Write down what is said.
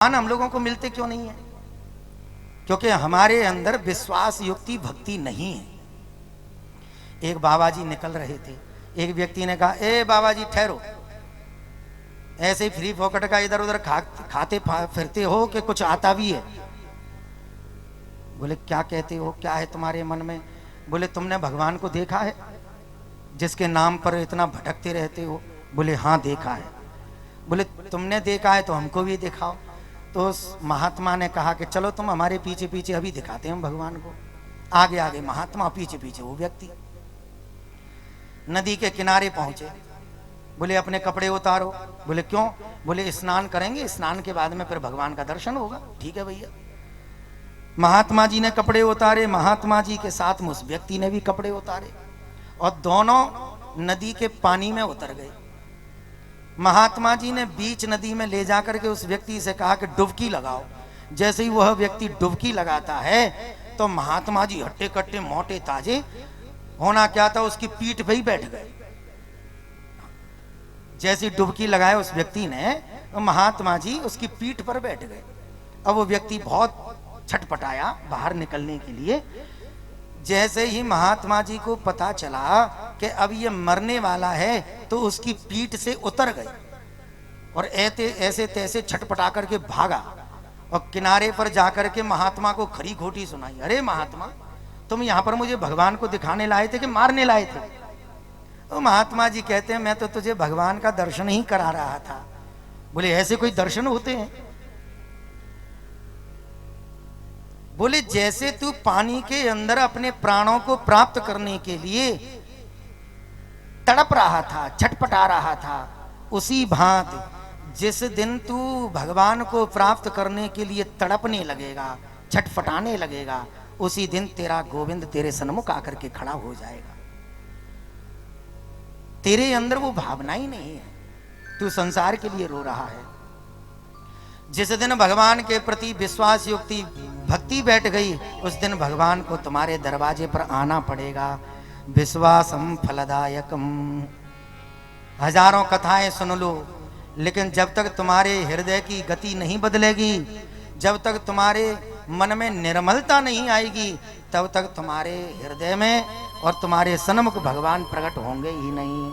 हम लोगों को मिलते क्यों नहीं है? क्योंकि हमारे अंदर विश्वास युक्ति भक्ति नहीं है। एक बाबा जी निकल रहे थे, एक व्यक्ति ने कहा, ए बाबा जी ठहरो, ऐसे ही फ्री फोकट का इधर उधर खाते फिरते हो कि कुछ आता भी है? बोले क्या कहते हो, क्या है तुम्हारे मन में? बोले तुमने भगवान को देखा है जिसके नाम पर इतना भटकते रहते हो? बोले हाँ देखा है। बोले तुमने देखा है तो हमको भी दिखाओ। तो उस महात्मा ने कहा कि चलो तुम हमारे पीछे पीछे, अभी दिखाते हैं हम भगवान को। आगे आगे महात्मा, पीछे पीछे वो व्यक्ति। नदी के किनारे पहुंचे, बोले अपने कपड़े उतारो। बोले क्यों? बोले स्नान करेंगे, स्नान के बाद में फिर भगवान का दर्शन होगा। ठीक है भैया। महात्मा जी ने कपड़े उतारे, महात्मा जी के साथ में उस व्यक्ति ने भी कपड़े उतारे और दोनों नदी के पानी में उतर गए। महात्मा जी ने बीच नदी में ले जाकर के उस व्यक्ति से कहा कि डुबकी लगाओ। जैसे ही वह व्यक्ति डुबकी लगाता है तो महात्मा जी हट्टे कट्टे मोटे ताजे, होना क्या था, उसकी पीठ पे ही बैठ गए। जैसी डुबकी लगाए उस व्यक्ति ने, तो महात्मा जी उसकी पीठ पर बैठ गए। अब वो व्यक्ति बहुत छटपटाया बाहर निकलने के लिए। जैसे ही महात्मा जी को पता चला कि अब ये मरने वाला है, तो उसकी पीठ से उतर गए और ऐसे तैसे छटपटा करके भागा और किनारे पर जाकर के महात्मा को खरी खोटी सुनाई। अरे महात्मा, तुम यहाँ पर मुझे भगवान को दिखाने लाए थे कि मारने लाए थे? तो महात्मा जी कहते हैं मैं तो तुझे भगवान का दर्शन ही करा रहा था। बोले ऐसे कोई दर्शन होते हैं? बोले जैसे तू पानी के अंदर अपने प्राणों को प्राप्त करने के लिए तड़प रहा था, छटपटा रहा था, उसी भांति जिस दिन तू भगवान को प्राप्त करने के लिए तड़पने लगेगा, छटपटाने लगेगा, उसी दिन तेरा गोविंद तेरे सन्मुख आकर के खड़ा हो जाएगा। तेरे अंदर वो भावना ही नहीं है, तू संसार के लिए रो रहा है। जिस दिन भगवान के प्रति विश्वास युक्ति भक्ति बैठ गई, उस दिन भगवान को तुम्हारे दरवाजे पर आना पड़ेगा। विश्वासम फलदायकम। हजारों कथाएं सुन लो, लेकिन जब तक तुम्हारे हृदय की गति नहीं बदलेगी, जब तक तुम्हारे मन में निर्मलता नहीं आएगी, तब तक तुम्हारे हृदय में और तुम्हारे सन्मुख भगवान प्रकट होंगे ही नहीं।